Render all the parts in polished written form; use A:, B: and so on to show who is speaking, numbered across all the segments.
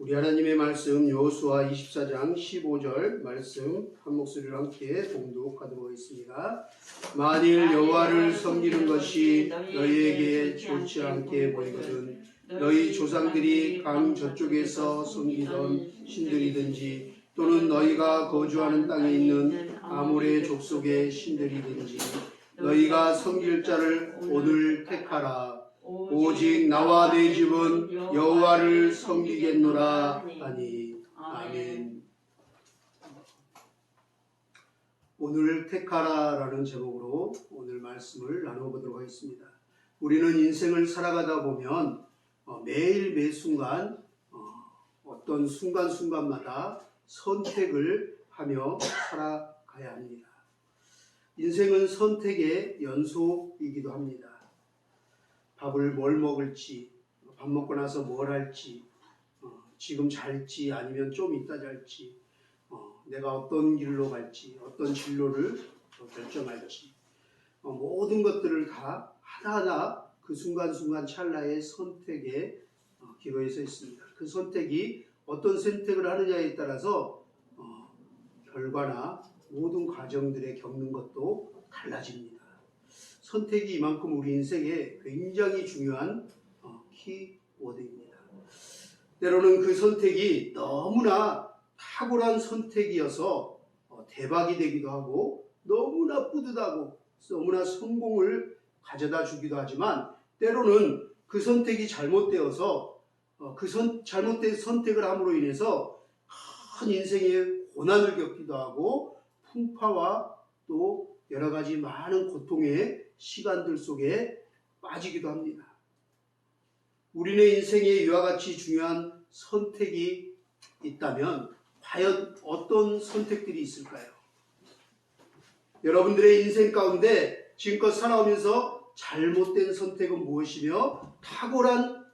A: 우리 하나님의 말씀 여호수아 24장 15절 말씀 한 목소리로 함께 봉독하도록 하겠습니다. 만일 여호와를 섬기는 것이 너희에게 좋지 않게 보이거든 너희 조상들이 강 저쪽에서 섬기던 신들이든지 또는 너희가 거주하는 땅에 있는 아모레 족속의 신들이든지 너희가 섬길 자를 오늘 택하라. 오직 나와 내 집은 여호와를 섬기겠노라 하니. 아멘. 오늘 택하라라는 제목으로 오늘 말씀을 나눠보도록 하겠습니다. 우리는 인생을 살아가다 보면 매일 매 순간 어떤 순간순간마다 선택을 하며 살아가야 합니다. 인생은 선택의 연속이기도 합니다. 밥을 뭘 먹을지, 밥 먹고 나서 뭘 할지, 지금 잘지 아니면 좀 이따 잘지, 내가 어떤 길로 갈지, 어떤 진로를 결정할지, 모든 것들을 다 하나하나 그 순간순간 찰나의 선택에 기로에 서 있습니다. 그 선택이 어떤 선택을 하느냐에 따라서 결과나 모든 과정들에 겪는 것도 달라집니다. 선택이 이만큼 우리 인생에 굉장히 중요한 키워드입니다. 때로는 그 선택이 너무나 탁월한 선택이어서 대박이 되기도 하고 너무나 뿌듯하고 너무나 성공을 가져다 주기도 하지만 때로는 그 선택이 잘못되어서 잘못된 선택을 함으로 인해서 큰 인생의 고난을 겪기도 하고 풍파와 또 여러 가지 많은 고통의 시간들 속에 빠지기도 합니다. 우리네 인생에 이와 같이 중요한 선택이 있다면 과연 어떤 선택들이 있을까요? 여러분들의 인생 가운데 지금껏 살아오면서 잘못된 선택은 무엇이며 탁월한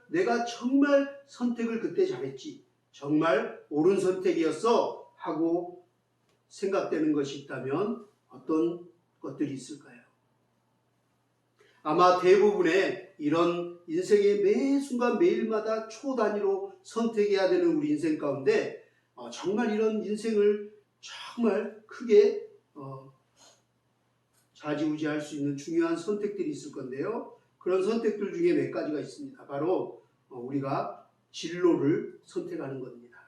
A: 내가 정말 선택을 그때 잘했지, 정말 옳은 선택이었어 하고 생각되는 것이 있다면 어떤 것들이 있을까요? 아마 대부분의 이런 인생의 매 순간 매일마다 초단위로 선택해야 되는 우리 인생 가운데 정말 이런 인생을 정말 크게 좌지우지할 수 있는 중요한 선택들이 있을 건데요. 그런 선택들 중에 몇 가지가 있습니다. 바로 우리가 진로를 선택하는 겁니다.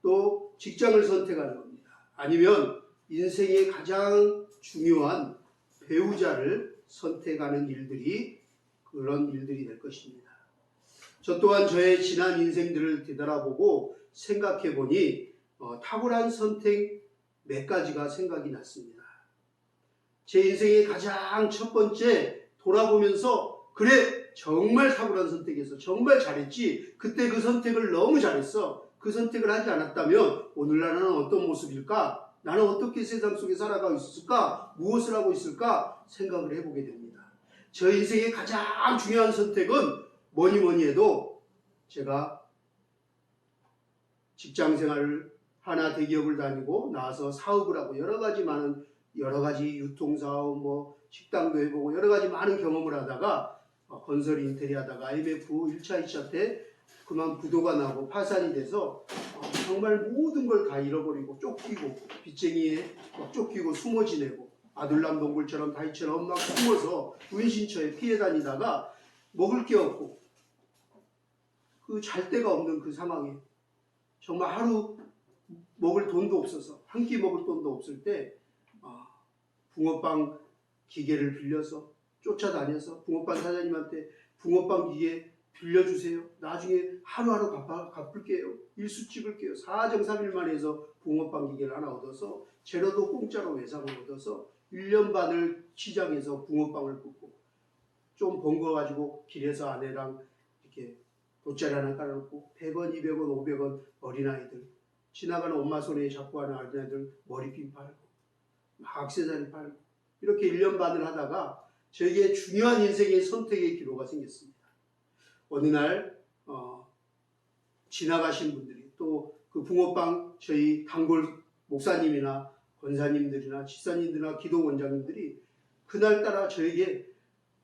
A: 또 직장을 선택하는 겁니다. 아니면 인생의 가장 중요한 배우자를 선택하는 그런 일들이 될 것입니다. 저 또한 저의 지난 인생들을 되돌아보고 생각해 보니 탁월한 선택 몇 가지가 생각이 났습니다. 제 인생의 가장 첫 번째 돌아보면서 그래 정말 탁월한 선택했어, 정말 잘했지, 그때 그 선택을 너무 잘했어, 그 선택을 하지 않았다면 오늘날 나는 어떤 모습일까? 나는 어떻게 세상 속에 살아가고 있을까? 무엇을 하고 있을까? 생각을 해보게 됩니다. 저 인생의 가장 중요한 선택은 뭐니 해도 제가 직장 생활을 하나 대기업을 다니고 나와서 사업을 하고 여러 가지 유통사업, 식당도 해보고 여러 가지 많은 경험을 하다가 건설 인테리어 하다가 IMF 1차, 2차 때 그만 부도가 나고 파산이 돼서 정말 모든 걸 다 잃어버리고 쫓기고 빚쟁이에 쫓기고 숨어 지내고 아둘람 동굴처럼 다이처럼 막 숨어서 은신처에 피해 다니다가 먹을 게 없고 그 잘 데가 없는 그 상황에 정말 하루 먹을 돈도 없어서 한 끼 먹을 돈도 없을 때 붕어빵 기계를 빌려서 쫓아다녀서 붕어빵 사장님한테 붕어빵 기계 빌려주세요. 나중에 하루하루 갚을게요. 일수 찍을게요. 4정3일만 해서 붕어빵 기계를 하나 얻어서 재료도 공짜로 외상을 얻어서 1년 반을 시장에서 붕어빵을 굽고 좀 번거가지고 길에서 아내랑 이렇게 돗자리 하나 깔아놓고 100원, 200원, 500원 어린아이들 지나가는 엄마 손에 잡고 하는 어린아이들 머리핀 팔고 액세서리 팔고 이렇게 1년 반을 하다가 저에게 중요한 인생의 선택의 기로가 생겼습니다. 어느 날 지나가신 분들이 또 그 붕어빵 저희 단골 목사님이나 권사님들이나 집사님들이나 기도원장님들이 그날따라 저에게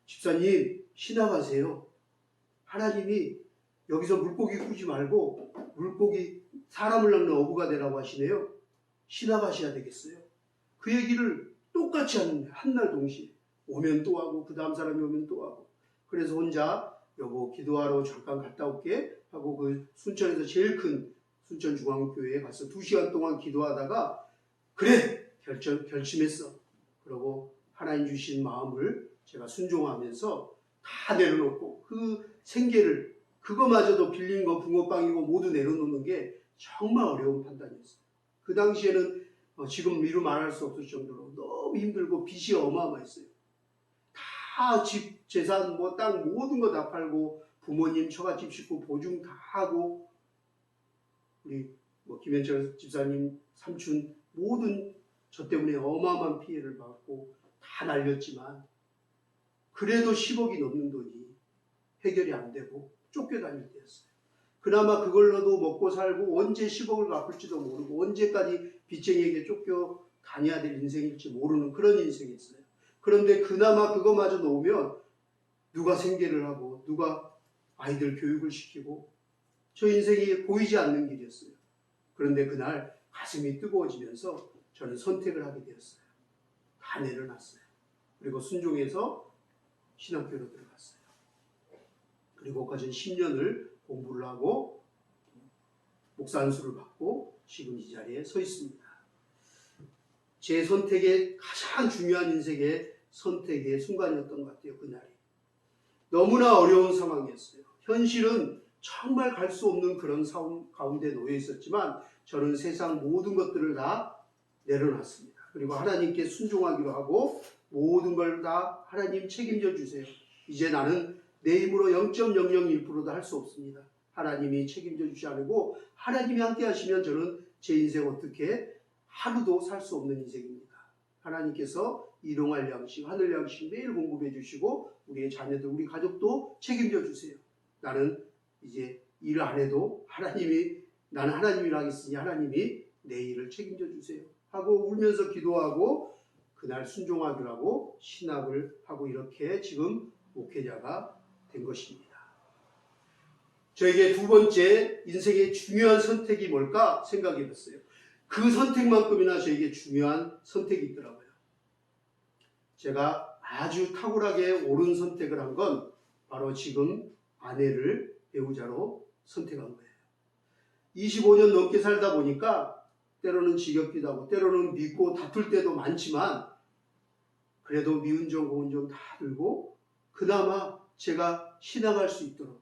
A: 집사님 신학하세요. 하나님이 여기서 물고기 꾸지 말고 물고기 사람을 낳는 어부가 되라고 하시네요. 신학하셔야 되겠어요. 그 얘기를 똑같이 하는데 한날 동시에 오면 또 하고 그 다음 사람이 오면 또 하고 그래서 혼자 여보 기도하러 잠깐 갔다 올게 하고 그 순천에서 제일 큰 순천중앙교회에 가서 2시간 동안 기도하다가 그래 결심했어. 그러고 하나님 주신 마음을 제가 순종하면서 다 내려놓고 그 생계를 그거마저도 빌린 거 붕어빵이고 모두 내려놓는 게 정말 어려운 판단이었어요. 그 당시에는 지금 미루 말할 수 없을 정도로 너무 힘들고 빚이 어마어마했어요. 다 집, 재산, 뭐 땅 모든 거 다 팔고 부모님 처갓집 식구 보증 다 하고 우리 김현철 집사님 삼촌 모든 저 때문에 어마어마한 피해를 받고 다 날렸지만 그래도 10억이 넘는 돈이 해결이 안 되고 쫓겨다닐 때였어요. 그나마 그걸로도 먹고 살고 언제 10억을 갚을지도 모르고 언제까지 빚쟁이에게 쫓겨 다녀야 될 인생일지 모르는 그런 인생이었어요. 그런데 그나마 그거마저 놓으면 누가 생계를 하고 누가 아이들 교육을 시키고 저 인생이 보이지 않는 길이었어요. 그런데 그날 가슴이 뜨거워지면서 저는 선택을 하게 되었어요. 다 내려놨어요. 그리고 순종해서 신학교로 들어갔어요. 그리고 거진 10년을 공부를 하고 목사 안수를 받고 지금 이 자리에 서 있습니다. 제 선택의 가장 중요한 인생의 선택의 순간이었던 것 같아요. 그날이. 너무나 어려운 상황이었어요. 현실은 정말 갈 수 없는 그런 상황 가운데 놓여 있었지만 저는 세상 모든 것들을 다 내려놨습니다. 그리고 하나님께 순종하기로 하고 모든 걸 다 하나님 책임져 주세요. 이제 나는 내 힘으로 0.001%도 할 수 없습니다. 하나님이 책임져 주지 않고 하나님이 함께 하시면 저는 제 인생 어떻게 하루도 살 수 없는 인생입니다. 하나님께서 일용할 양식, 하늘 양식 매일 공급해 주시고 우리의 자녀들, 우리 가족도 책임져 주세요. 나는 이제 일 안 해도 나는 하나님 일 하겠으니 하나님이 내 일을 책임져 주세요. 하고 울면서 기도하고 그날 순종하기로 하고 신학을 하고 이렇게 지금 목회자가 된 것입니다. 저에게 두 번째 인생의 중요한 선택이 뭘까 생각해 봤어요. 그 선택만큼이나 저에게 중요한 선택이 있더라고요. 제가 아주 탁월하게 옳은 선택을 한 건 바로 지금 아내를 배우자로 선택한 거예요. 25년 넘게 살다 보니까 때로는 지겹기도 하고 때로는 믿고 다툴 때도 많지만 그래도 미운 점 고운 점 다 들고 그나마 제가 신앙할 수 있도록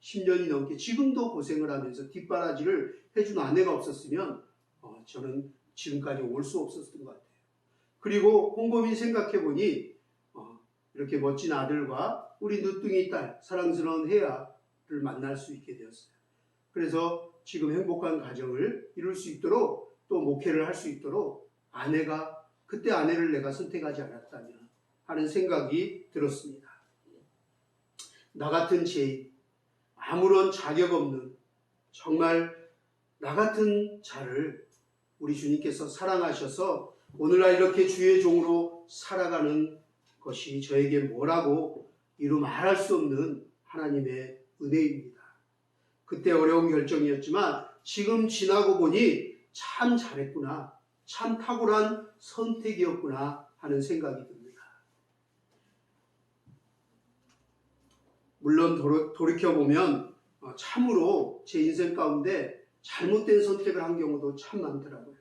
A: 10년이 넘게 지금도 고생을 하면서 뒷바라지를 해준 아내가 없었으면 저는 지금까지 올 수 없었던 것 같아요. 그리고 곰곰이 생각해보니 이렇게 멋진 아들과 우리 늦둥이 딸 사랑스러운 혜아를 만날 수 있게 되었어요. 그래서 지금 행복한 가정을 이룰 수 있도록 또 목회를 할 수 있도록 그때 아내를 내가 선택하지 않았다면 하는 생각이 들었습니다. 나 같은 죄인, 아무런 자격 없는 정말 나 같은 자를 우리 주님께서 사랑하셔서 오늘날 이렇게 주의 종으로 살아가는 것이 저에게 뭐라고 이루 말할 수 없는 하나님의 은혜입니다. 그때 어려운 결정이었지만 지금 지나고 보니 참 잘했구나, 참 탁월한 선택이었구나 하는 생각이 듭니다. 물론 돌이켜보면 참으로 제 인생 가운데 잘못된 선택을 한 경우도 참 많더라고요.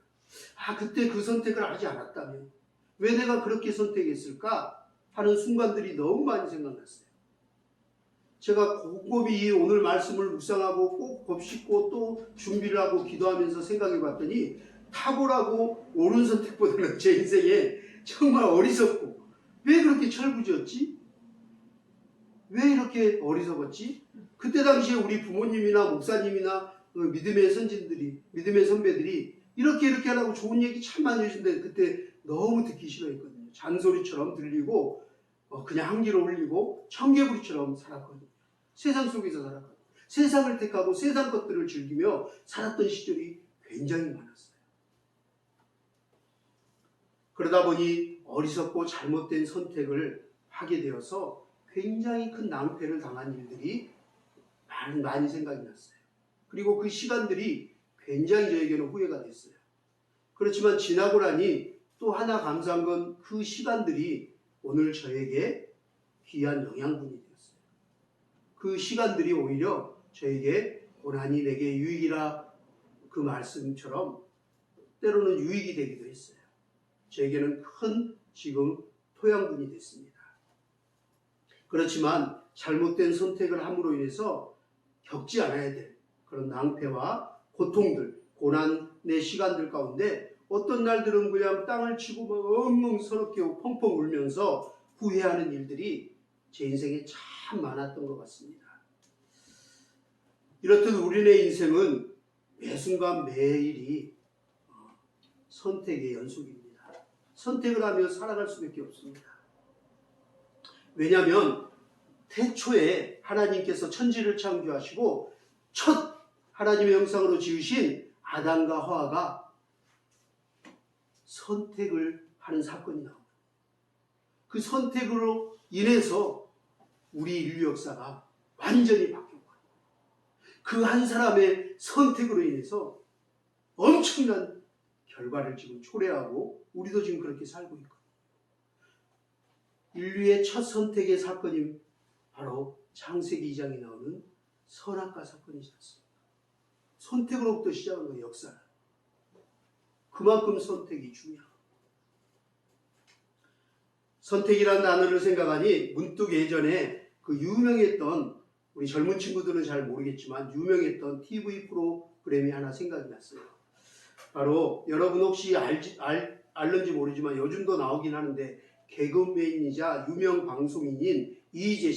A: 그때 그 선택을 하지 않았다면 왜 내가 그렇게 선택했을까 하는 순간들이 너무 많이 생각났어요. 제가 곰곰이 오늘 말씀을 묵상하고 꼭 곱씹고 또 준비를 하고 기도하면서 생각해 봤더니 탁월하고 옳은 선택보다는 제 인생에 정말 어리석고 왜 그렇게 철부지였지? 왜 이렇게 어리석었지? 그때 당시에 우리 부모님이나 목사님이나 믿음의 선배들이 이렇게 하라고 좋은 얘기 참 많이 해주는데 그때 너무 듣기 싫어했거든요. 잔소리처럼 들리고 그냥 한기로 흘리고 청개구리처럼 살았거든요. 세상 속에서 살았거든요. 세상을 택하고 세상 것들을 즐기며 살았던 시절이 굉장히 많았어요. 그러다 보니 어리석고 잘못된 선택을 하게 되어서 굉장히 큰 낭패를 당한 일들이 많이 생각이 났어요. 그리고 그 시간들이 굉장히 저에게는 후회가 됐어요. 그렇지만 지나고 나니 또 하나 감사한 건 그 시간들이 오늘 저에게 귀한 영양분이 되었어요. 그 시간들이 오히려 저에게 고난이 내게 유익이라 그 말씀처럼 때로는 유익이 되기도 했어요. 저에게는 큰 지금 토양분이 됐습니다. 그렇지만 잘못된 선택을 함으로 인해서 겪지 않아야 될 그런 낭패와 고통들, 고난의 시간들 가운데 어떤 날들은 그냥 땅을 치고 막 엉엉 서럽게 펑펑 울면서 후회하는 일들이 제 인생에 참 많았던 것 같습니다. 이렇듯 우리의 인생은 매 순간 매일이 선택의 연속입니다. 선택을 하며 살아갈 수밖에 없습니다. 왜냐하면 태초에 하나님께서 천지를 창조하시고 첫 하나님의 형상으로 지으신 아담과 하와가 선택을 하는 사건이 나옵니다. 그 선택으로 인해서 우리 인류 역사가 완전히 바뀌었고 그 한 사람의 선택으로 인해서 엄청난 결과를 지금 초래하고 우리도 지금 그렇게 살고 있거든요. 인류의 첫 선택의 사건이 바로 창세기 2장에 나오는 선악과 사건이지 않습니까? 선택으로부터 시작한 거예요, 역사는. 그만큼 선택이 중요합니다. 선택이라는 단어를 생각하니 문득 예전에 그 유명했던, 우리 젊은 친구들은 잘 모르겠지만 유명했던 TV 프로그램이 하나 생각이 났어요. 바로 여러분 혹시 알는지 모르지만 요즘도 나오긴 하는데 개그맨이자 유명 방송인인 이희재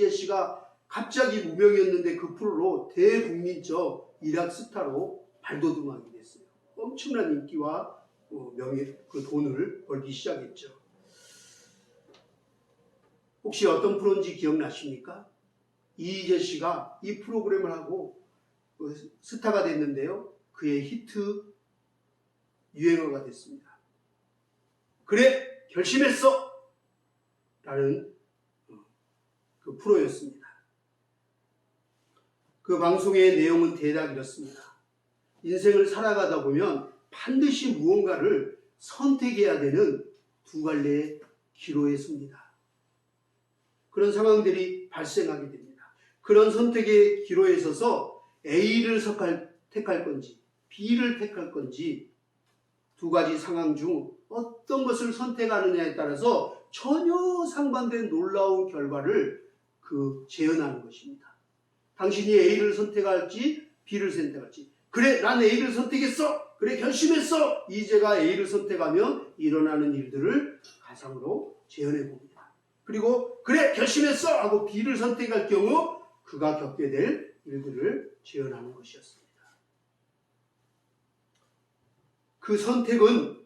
A: 씨가 갑자기 무명이었는데 그 프로로 대국민적 일약 스타로 발돋움하게 됐어요. 엄청난 인기와 명예, 그 돈을 벌기 시작했죠. 혹시 어떤 프로인지 기억나십니까? 이희재 씨가 이 프로그램을 하고 스타가 됐는데요. 그의 히트 유행어가 됐습니다. 그래, 결심했어! 라는 그 프로였습니다. 그 방송의 내용은 대략 이렇습니다. 인생을 살아가다 보면 반드시 무언가를 선택해야 되는 두 갈래의 기로에 섭니다. 그런 상황들이 발생하게 됩니다. 그런 선택의 기로에 서서 A를 택할 건지 B를 택할 건지 두 가지 상황 중 어떤 것을 선택하느냐에 따라서 전혀 상반된 놀라운 결과를 재현하는 것입니다. 당신이 A를 선택할지 B를 선택할지. 그래, 난 A를 선택했어. 그래, 결심했어. 이제가 A를 선택하면 일어나는 일들을 가상으로 재현해 봅니다. 그리고 그래, 결심했어 하고 B를 선택할 경우 그가 겪게 될 일들을 재현하는 것이었습니다. 그 선택은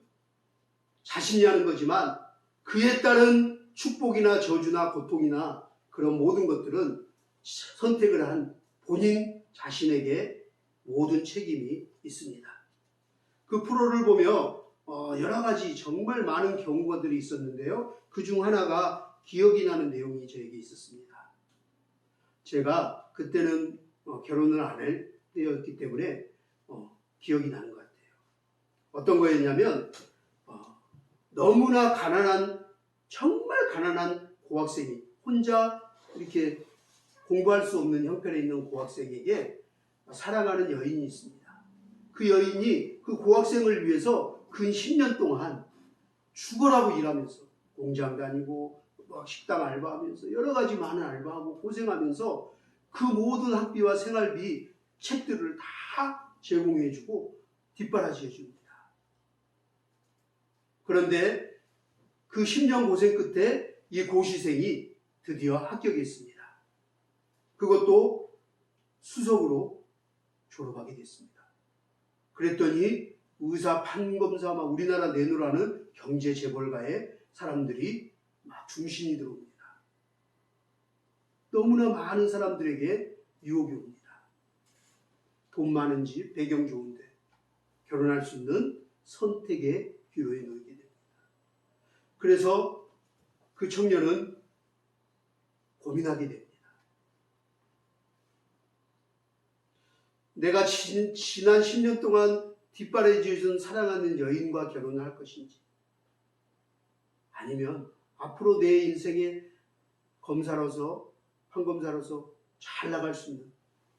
A: 자신이 하는 거지만 그에 따른 축복이나 저주나 고통이나 그런 모든 것들은 선택을 한 본인 자신에게 모든 책임이 있습니다. 그 프로를 보며 여러 가지 정말 많은 경우들이 있었는데요. 그중 하나가 기억이 나는 내용이 저에게 있었습니다. 제가 그때는 결혼을 안 할 때였기 때문에 기억이 나는 것 같아요. 어떤 거였냐면 너무나 가난한, 정말 가난한 고학생이 혼자 이렇게 공부할 수 없는 형편에 있는 고학생에게 사랑하는 여인이 있습니다. 그 여인이 그 고학생을 위해서 근 10년 동안 죽어라고 일하면서 공장 다니고 식당 알바하면서 여러 가지 많은 알바하고 고생하면서 그 모든 학비와 생활비, 책들을 다 제공해주고 뒷바라지해줍니다. 그런데 그 10년 고생 끝에 이 고시생이 드디어 합격했습니다. 그것도 수석으로 졸업하게 됐습니다. 그랬더니 의사, 판검사, 막 우리나라 내놓으라는 경제 재벌가의 사람들이 막 중신이 들어옵니다. 너무나 많은 사람들에게 유혹이 옵니다. 돈 많은 집, 배경 좋은데 결혼할 수 있는 선택의 기로에 놓이게 됩니다. 그래서 그 청년은 고민하게 됩니다. 내가 지난 10년 동안 뒷바라지 지어준 사랑하는 여인과 결혼을 할 것인지, 아니면 앞으로 내 인생의 검사로서, 판검사로서 잘 나갈 수 있는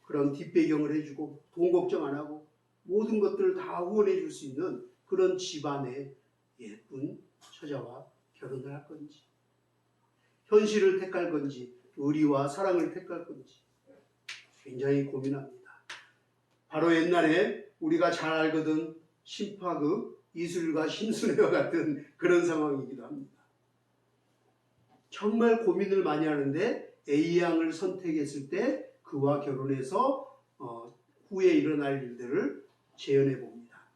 A: 그런 뒷배경을 해주고 돈 걱정 안 하고 모든 것들을 다 후원해 줄 수 있는 그런 집안의 예쁜 처자와 결혼을 할 건지, 현실을 택할 건지 의리와 사랑을 택할 건지 굉장히 고민합니다. 바로 옛날에 우리가 잘 알거든 신파극 이슬과 심순애와 같은 그런 상황이기도 합니다. 정말 고민을 많이 하는데 A양을 선택했을 때 그와 결혼해서 후에 일어날 일들을 재현해 봅니다.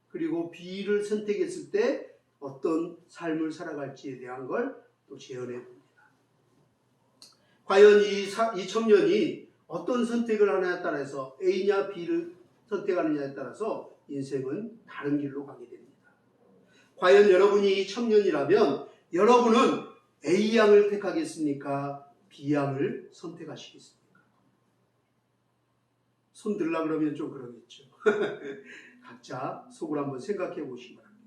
A: 그리고 B를 선택했을 때 어떤 삶을 살아갈지에 대한 걸 또 재현해 봅니다. 과연 이 청년이 어떤 선택을 하느냐에 따라서 A냐 B를 선택하느냐에 따라서 인생은 다른 길로 가게 됩니다. 과연 여러분이 이 청년이라면 여러분은 A양을 택하겠습니까? B양을 선택하시겠습니까? 손 들라 그러면 좀 그러겠죠. 각자 속으로 한번 생각해 보시기 바랍니다.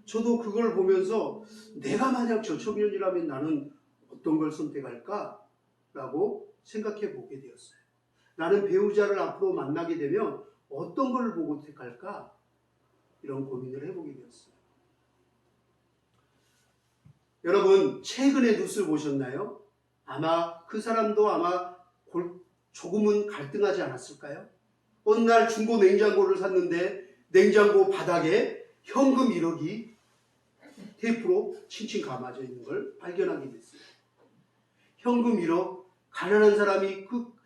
A: 저도 그걸 보면서 내가 만약 저 청년이라면 나는 어떤 걸 선택할까? 라고 생각해 보게 되었어요. 나는 배우자를 앞으로 만나게 되면 어떤 걸 보고 택할까? 이런 고민을 해보게 되었어요. 여러분, 최근에 뉴스 보셨나요? 아마 그 사람도 아마 조금은 갈등하지 않았을까요? 어느 날 중고 냉장고를 샀는데 냉장고 바닥에 현금 1억이 테이프로 칭칭 감아져 있는 걸 발견하게 됐어요. 현금 1억, 가난한 사람이 그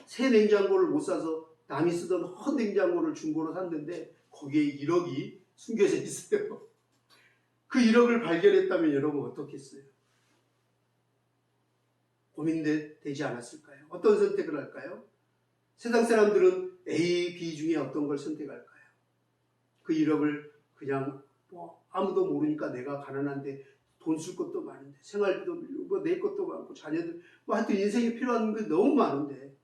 A: 새 냉장고를 못 사서 남이 쓰던 헛 냉장고를 중고로 샀는데 거기에 1억이 숨겨져 있어요. 그 1억을 발견했다면 여러분 어떻겠어요? 고민되지 않았을까요? 어떤 선택을 할까요? 세상 사람들은 A, B 중에 어떤 걸 선택할까요? 그 1억을 그냥 아무도 모르니까 내가 가난한데 돈 쓸 것도 많은데 생활비도 밀리고 내 것도 많고 자녀들 하여튼 인생에 필요한 게 너무 많은데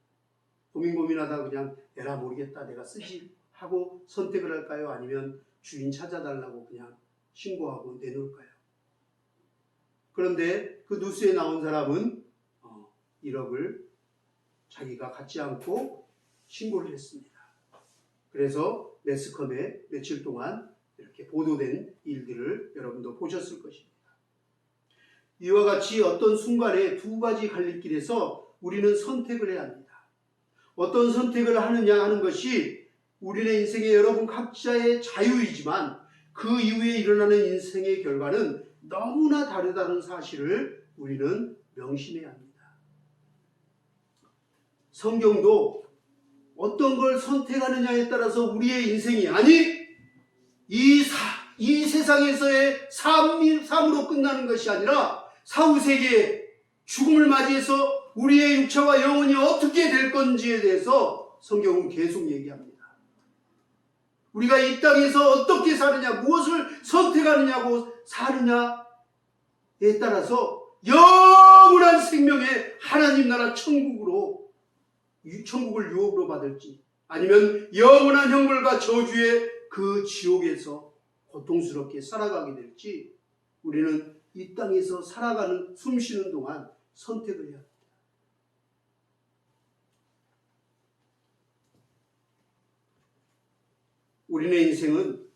A: 고민하다가 그냥 에라 모르겠다 내가 쓰지 하고 선택을 할까요? 아니면 주인 찾아달라고 그냥 신고하고 내놓을까요? 그런데 그 뉴스에 나온 사람은 1억을 자기가 갖지 않고 신고를 했습니다. 그래서 매스컴에 며칠 동안 이렇게 보도된 일들을 여러분도 보셨을 것입니다. 이와 같이 어떤 순간에 두 가지 갈림길에서 우리는 선택을 해야 합니다. 어떤 선택을 하느냐 하는 것이 우리의 인생의 여러분 각자의 자유이지만 그 이후에 일어나는 인생의 결과는 너무나 다르다는 사실을 우리는 명심해야 합니다. 성경도 어떤 걸 선택하느냐에 따라서 우리의 인생이 아니 이 세상에서의 삶으로 끝나는 것이 아니라 사후세계 죽음을 맞이해서 우리의 육체와 영혼이 어떻게 될 건지에 대해서 성경은 계속 얘기합니다. 우리가 이 땅에서 어떻게 사느냐, 무엇을 선택하느냐고 사느냐에 따라서 영원한 생명의 하나님 나라 천국을 유업으로 받을지 아니면 영원한 형벌과 저주의 그 지옥에서 고통스럽게 살아가게 될지 우리는 이 땅에서 살아가는 숨쉬는 동안 선택을 해야 합니다. 우리의 인생은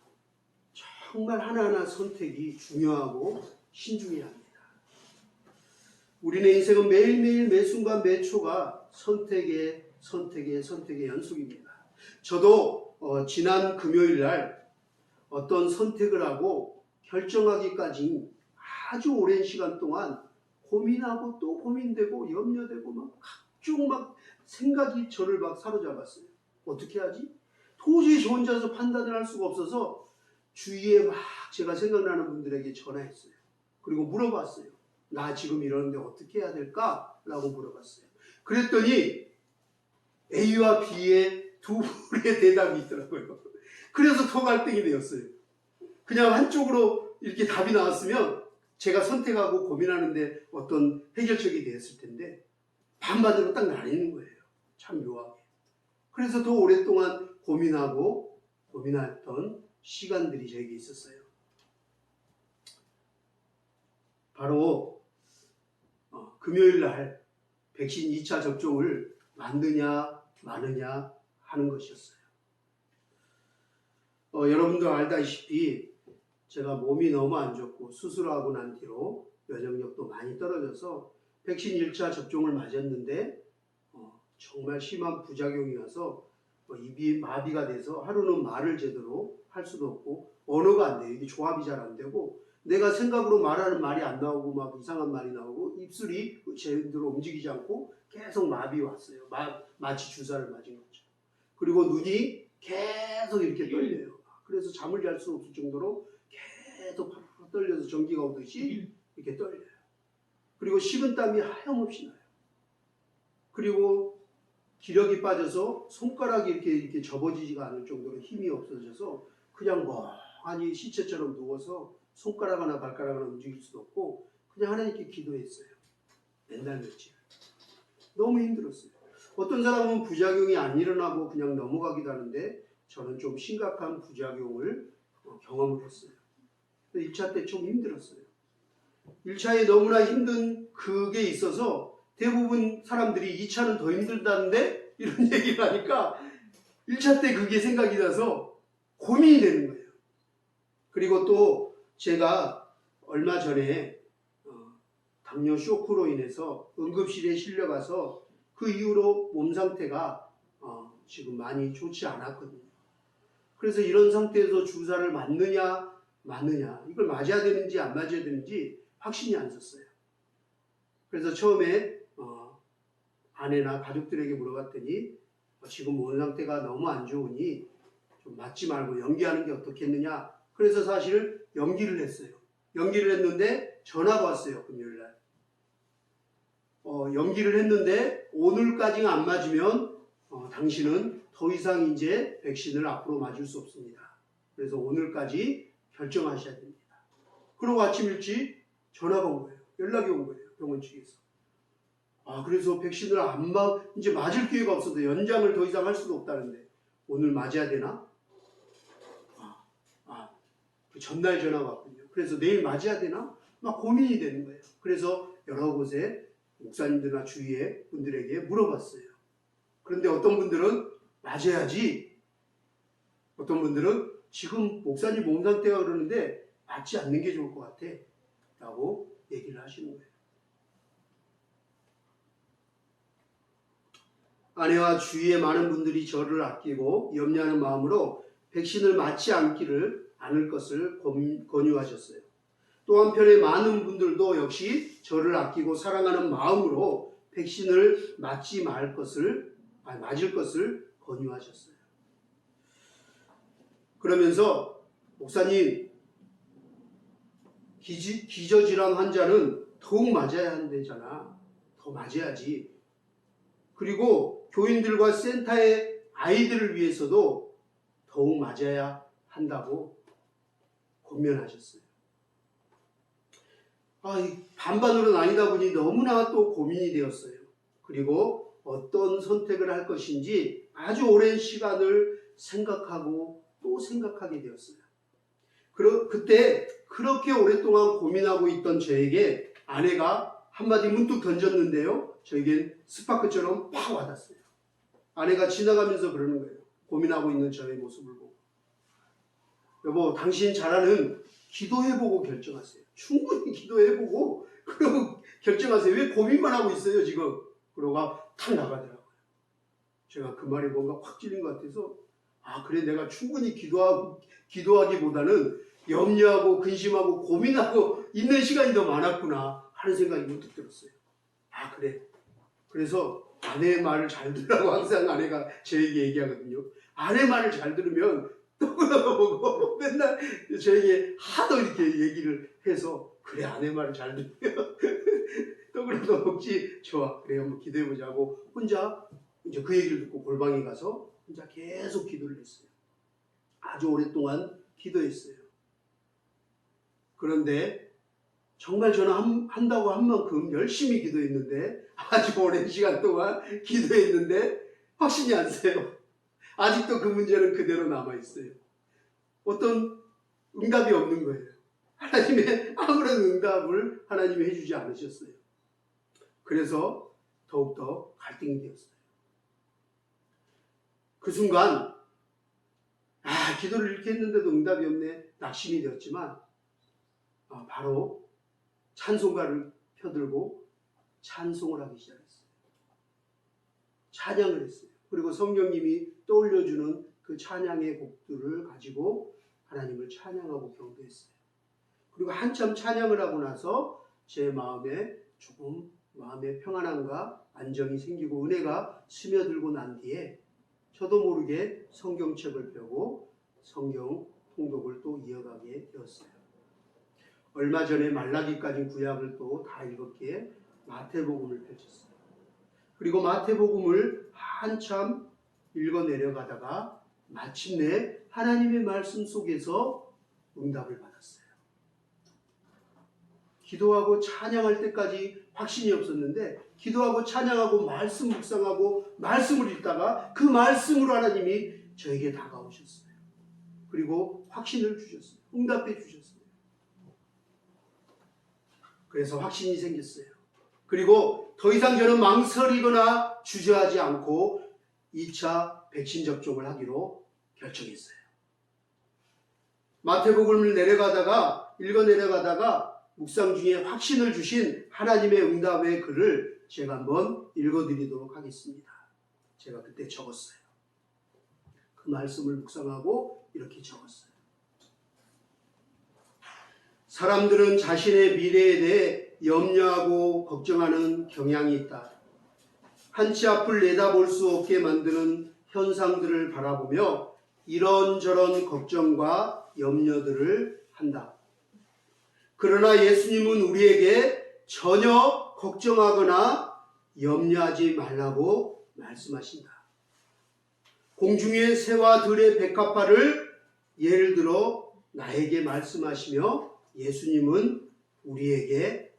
A: 정말 하나하나 선택이 중요하고 신중해야 합니다. 우리의 인생은 매일매일 매순간 매초가 선택의 연속입니다. 저도 지난 금요일 날 어떤 선택을 하고 결정하기까지 아주 오랜 시간 동안 고민하고 또 고민되고 염려되고 막 각종 막 생각이 저를 막 사로잡았어요. 어떻게 하지? 도저히 저 혼자서 판단을 할 수가 없어서 주위에 막 제가 생각나는 분들에게 전화했어요. 그리고 물어봤어요. 나 지금 이러는데 어떻게 해야 될까? 라고 물어봤어요. 그랬더니 A와 B의 두 분의 대답이 있더라고요. 그래서 더 갈등이 되었어요. 그냥 한쪽으로 이렇게 답이 나왔으면 제가 선택하고 고민하는데 어떤 해결책이 되었을 텐데 반반으로 딱 나뉘는 거예요. 참 묘하게. 그래서 더 오랫동안 고민했던 시간들이 저에게 있었어요. 바로 금요일 날 백신 2차 접종을 맞느냐 마느냐 하는 것이었어요. 여러분도 알다시피 제가 몸이 너무 안 좋고 수술하고 난 뒤로 면역력도 많이 떨어져서 백신 1차 접종을 맞았는데 정말 심한 부작용이 나서 입이 마비가 돼서 하루는 말을 제대로 할 수도 없고 언어가 안 돼요. 이게 조합이 잘 안 되고 내가 생각으로 말하는 말이 안 나오고 막 이상한 말이 나오고 입술이 제대로 움직이지 않고 계속 마비 왔어요. 마치 주사를 맞은 거죠. 그리고 눈이 계속 이렇게 떨려요. 그래서 잠을 잘 수 없을 정도로 계속 팍팍 떨려서 전기가 오듯이 이렇게 떨려요. 그리고 식은땀이 하염없이 나요. 그리고 기력이 빠져서 손가락이 이렇게 접어지지가 않을 정도로 힘이 없어져서 그냥 멍하니 시체처럼 누워서 손가락 하나 발가락 하나 움직일 수도 없고 그냥 하나님께 기도했어요. 맨날 며칠. 너무 힘들었어요. 어떤 사람은 부작용이 안 일어나고 그냥 넘어가기도 하는데 저는 좀 심각한 부작용을 경험을 했어요. 1차 때 좀 힘들었어요. 1차에 너무나 힘든 그게 있어서 대부분 사람들이 2차는 더 힘들다는데 이런 얘기를 하니까 1차 때 그게 생각이 나서 고민이 되는 거예요. 그리고 또 제가 얼마 전에 당뇨 쇼크로 인해서 응급실에 실려가서 그 이후로 몸 상태가 지금 많이 좋지 않았거든요. 그래서 이런 상태에서 주사를 맞느냐 마느냐 이걸 맞아야 되는지 안 맞아야 되는지 확신이 안 섰어요. 그래서 처음에 아내나 가족들에게 물어봤더니 지금 몸 상태가 너무 안 좋으니 좀 맞지 말고 연기하는 게 어떻겠느냐. 그래서 사실 연기를 했어요. 연기를 했는데 전화가 왔어요. 금요일날. 연기를 했는데 오늘까지가 안 맞으면 당신은 더 이상 이제 백신을 앞으로 맞을 수 없습니다. 그래서 오늘까지 결정하셔야 됩니다. 그리고 아침 일찍 전화가 온 거예요. 연락이 온 거예요. 병원 측에서. 그래서 백신을 이제 맞을 기회가 없어도 연장을 더 이상 할 수도 없다는데 오늘 맞아야 되나? 그 전날 전화가 왔군요. 그래서 내일 맞아야 되나? 막 고민이 되는 거예요. 그래서 여러 곳에 목사님들이나 주위의 분들에게 물어봤어요. 그런데 어떤 분들은 맞아야지. 어떤 분들은 지금 목사님 몸 상태가 그러는데 맞지 않는 게 좋을 것 같아. 라고 얘기를 하시는 거예요. 아내와 주위의 많은 분들이 저를 아끼고 염려하는 마음으로 백신을 맞지 않을 것을 권유하셨어요. 또 한편에 많은 분들도 역시 저를 아끼고 사랑하는 마음으로 백신을 맞을 것을 권유하셨어요. 그러면서 목사님, 기저질환 환자는 더욱 맞아야 한다잖아. 더 맞아야지. 그리고 교인들과 센터의 아이들을 위해서도 더욱 맞아야 한다고 권면하셨어요. 반반으로 나뉘다 보니 너무나 또 고민이 되었어요. 그리고 어떤 선택을 할 것인지 아주 오랜 시간을 생각하고 또 생각하게 되었어요. 그때 그렇게 오랫동안 고민하고 있던 저에게 아내가 한마디 문득 던졌는데요. 저에겐 스파크처럼 팍 와닿았어요. 아내가 지나가면서 그러는 거예요. 고민하고 있는 저의 모습을 보고. 여보, 당신 잘하는 기도해보고 결정하세요. 충분히 기도해보고 그러고 결정하세요. 왜 고민만 하고 있어요 지금. 그러고 탁 나가더라고요. 제가 그 말이 뭔가 확 찔린 것 같아서 그래 내가 충분히 기도하기보다는 염려하고 근심하고 고민하고 있는 시간이 더 많았구나 하는 생각이 문득 들었어요. 그래. 그래서 아내의 말을 잘 들으라고 항상 아내가 저에게 얘기하거든요. 아내 말을 잘 들으면 또 그러고 맨날 저에게 하도 이렇게 얘기를 해서 그래 아내 말을 잘 들으면 또 그래도 먹지 좋아 그래 한번 기도해보자고 혼자 이제 그 얘기를 듣고 골방에 가서 혼자 계속 기도를 했어요. 아주 오랫동안 기도했어요. 그런데 정말 저는 한다고 한 만큼 열심히 기도했는데 아주 오랜 시간 동안 기도했는데 확신이 안 서요. 아직도 그 문제는 그대로 남아있어요. 어떤 응답이 없는 거예요. 하나님의 아무런 응답을 하나님이 해주지 않으셨어요. 그래서 더욱더 갈등이 되었어요. 그 순간 기도를 이렇게 했는데도 응답이 없네 낙심이 되었지만 바로 찬송가를 펴들고 찬송을 하기 시작했어요. 찬양을 했어요. 그리고 성령님이 떠올려주는 그 찬양의 곡들을 가지고 하나님을 찬양하고 경배했어요. 그리고 한참 찬양을 하고 나서 제 마음에 조금 마음의 평안함과 안정이 생기고 은혜가 스며들고 난 뒤에 저도 모르게 성경책을 펴고 성경 통독을 또 이어가게 되었어요. 얼마 전에 말라기까지 구약을 또 다 읽었기에 마태복음을 펼쳤어요. 그리고 마태복음을 한참 읽어 내려가다가 마침내 하나님의 말씀 속에서 응답을 받았어요. 기도하고 찬양할 때까지 확신이 없었는데 기도하고 찬양하고 말씀 묵상하고 말씀을 읽다가 그 말씀으로 하나님이 저에게 다가오셨어요. 그리고 확신을 주셨어요. 응답해 주셨어요. 그래서 확신이 생겼어요. 그리고 더 이상 저는 망설이거나 주저하지 않고 2차 백신 접종을 하기로 결정했어요. 마태복음을 읽어 내려가다가 묵상 중에 확신을 주신 하나님의 응답의 글을 제가 한번 읽어드리도록 하겠습니다. 제가 그때 적었어요. 그 말씀을 묵상하고 이렇게 적었어요. 사람들은 자신의 미래에 대해 염려하고 걱정하는 경향이 있다. 한치 앞을 내다볼 수 없게 만드는 현상들을 바라보며 이런저런 걱정과 염려들을 한다. 그러나 예수님은 우리에게 전혀 걱정하거나 염려하지 말라고 말씀하신다. 공중의 새와 들의 백합화를 예를 들어 나에게 말씀하시며 예수님은 우리에게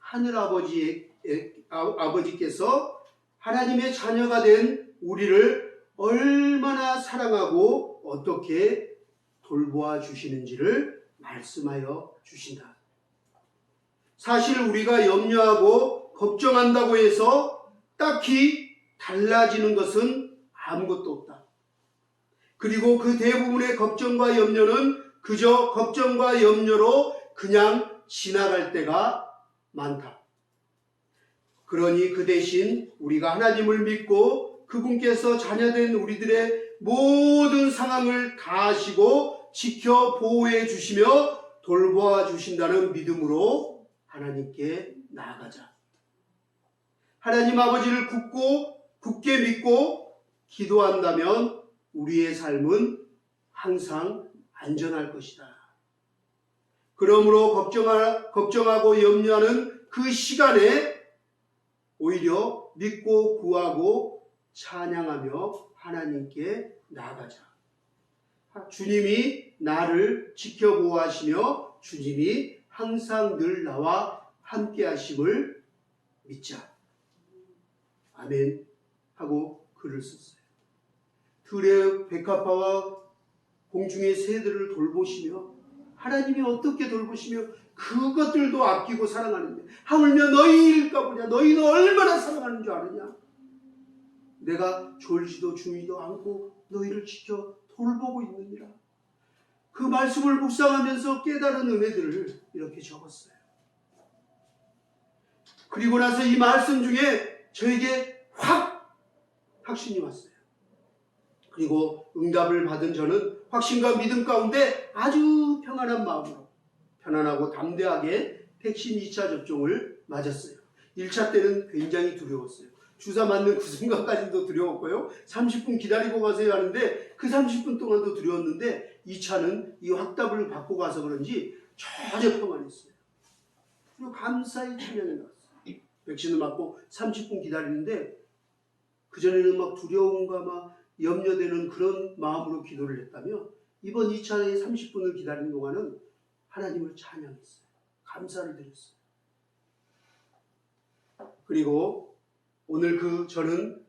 A: 하늘아버지께서 하나님의 자녀가 된 우리를 얼마나 사랑하고 어떻게 돌보아 주시는지를 말씀하여 주신다. 사실 우리가 염려하고 걱정한다고 해서 딱히 달라지는 것은 아무것도 없다. 그리고 그 대부분의 걱정과 염려는 그저 걱정과 염려로 그냥 지나갈 때가 많다. 그러니 그 대신 우리가 하나님을 믿고 그분께서 자녀된 우리들의 모든 상황을 다 아시고 지켜 보호해 주시며 돌보아 주신다는 믿음으로 하나님께 나아가자. 하나님 아버지를 굳게 믿고 기도한다면 우리의 삶은 항상 안전할 것이다. 그러므로 걱정하고 염려하는 그 시간에 오히려 믿고 구하고 찬양하며 하나님께 나아가자. 주님이 나를 지켜보호하시며 주님이 항상 늘 나와 함께 하심을 믿자. 아멘 하고 글을 썼어요. 들의 백합화와 공중의 새들을 돌보시며 하나님이 어떻게 돌보시며 그것들도 아끼고 사랑하는데 하물며 너희일까 보냐. 너희는 얼마나 사랑하는 줄 아느냐. 내가 졸지도 주미도 않고 너희를 지켜 돌보고 있느니라. 그 말씀을 묵상하면서 깨달은 은혜들을 이렇게 적었어요. 그리고 나서 이 말씀 중에 저에게 확신이 왔어요. 그리고 응답을 받은 저는 확신과 믿음 가운데 아주 평안한 마음으로 편안하고 담대하게 백신 2차 접종을 맞았어요. 1차 때는 굉장히 두려웠어요. 주사 맞는 그 순간까지도 두려웠고요. 30분 기다리고 가세요 하는데 그 30분 동안도 두려웠는데 2차는 이 확답을 받고 가서 그런지 전혀 평안했어요. 그리고 감사히 찬양이 나왔어요. 백신을 맞고 30분 기다리는데 그전에는 막 두려움과 막 염려되는 그런 마음으로 기도를 했다며 이번 2차에 30분을 기다리는 동안은 하나님을 찬양했어요. 감사를 드렸어요. 그리고 오늘 저는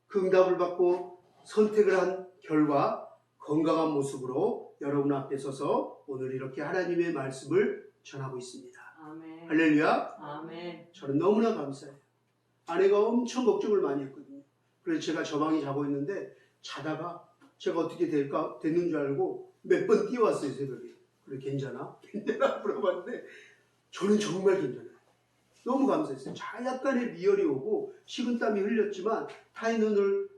A: 그 응답을 받고 선택을 한 결과 건강한 모습으로 여러분 앞에 서서 오늘 이렇게 하나님의 말씀을 전하고 있습니다.
B: 아멘.
A: 할렐루야.
B: 아멘.
A: 저는 너무나 감사해요. 아내가 엄청 걱정을 많이 했거든요. 그래서 제가 저 방에 자고 있는데 자다가 제가 어떻게 됐는 줄 알고 몇 번 뛰어왔어요, 새벽에. 그래, 괜찮아? 괜찮아? 물어봤는데 저는 정말 괜찮아요. 너무 감사했어요. 약간의 미열이 오고 식은땀이 흘렸지만 타이눈을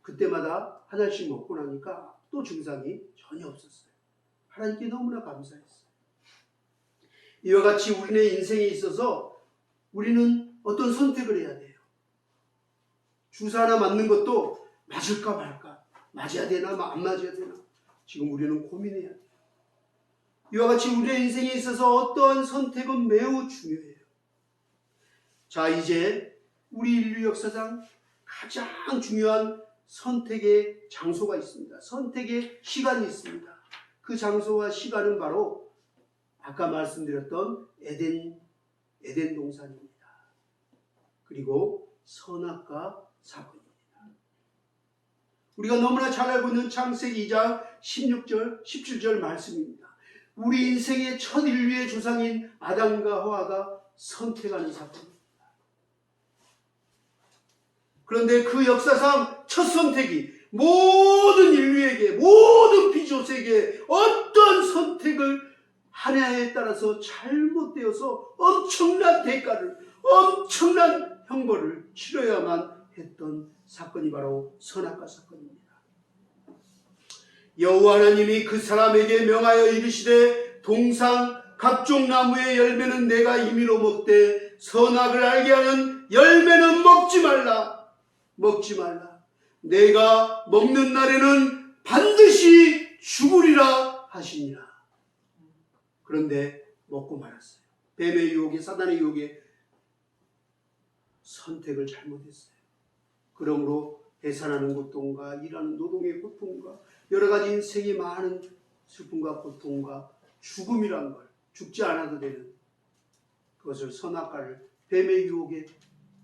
A: 그때마다 하나씩 먹고 나니까 또 증상이 전혀 없었어요. 하나님께 너무나 감사했어요. 이와 같이 우리의 인생에 있어서 우리는 어떤 선택을 해야 돼요. 주사 하나 맞는 것도 맞을까 말까, 맞아야 되나 안 맞아야 되나, 지금 우리는 고민해야 돼요. 이와 같이 우리의 인생에 있어서 어떠한 선택은 매우 중요해요. 자, 이제 우리 인류 역사상 가장 중요한 선택의 장소가 있습니다. 선택의 시간이 있습니다. 그 장소와 시간은 바로 아까 말씀드렸던 에덴 동산입니다. 그리고 선악과 사건입니다. 우리가 너무나 잘 알고 있는 창세기 2장 16절, 17절 말씀입니다. 우리 인생의 첫 인류의 조상인 아담과 하와가 선택하는 사건입니다. 그런데 그 역사상 첫 선택이 모든 인류에게, 모든 피조세계에 어떤 선택을 하냐에 따라서 잘못되어서 엄청난 대가를, 엄청난 형벌을 치러야만 했던 사건이 바로 선악과 사건입니다. 여호와 하나님이 그 사람에게 명하여 이르시되 동상 각종 나무의 열매는 내가 임의로 먹되 선악을 알게 하는 열매는 먹지 말라. 먹지 말라. 내가 먹는 날에는 반드시 죽으리라 하시니라. 그런데 먹고 말았어요. 뱀의 유혹에, 사단의 유혹에 선택을 잘못했어요. 그러므로 해산하는 고통과 일하는 노동의 고통과 여러 가지 인생의 많은 슬픔과 고통과 죽음이란 걸, 죽지 않아도 되는 그것을 선악과를 뱀의 유혹에,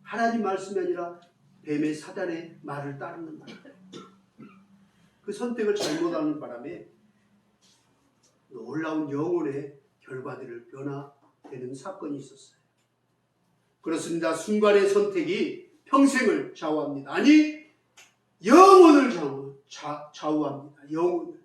A: 하나님 말씀이 아니라 뱀의 사단의 말을 따르는 바람에, 그 선택을 잘못하는 바람에 놀라운 영혼의 결과들을 변화되는 사건이 있었어요. 그렇습니다. 순간의 선택이 평생을 좌우합니다. 아니, 영혼을 좌우합니다. 영혼을.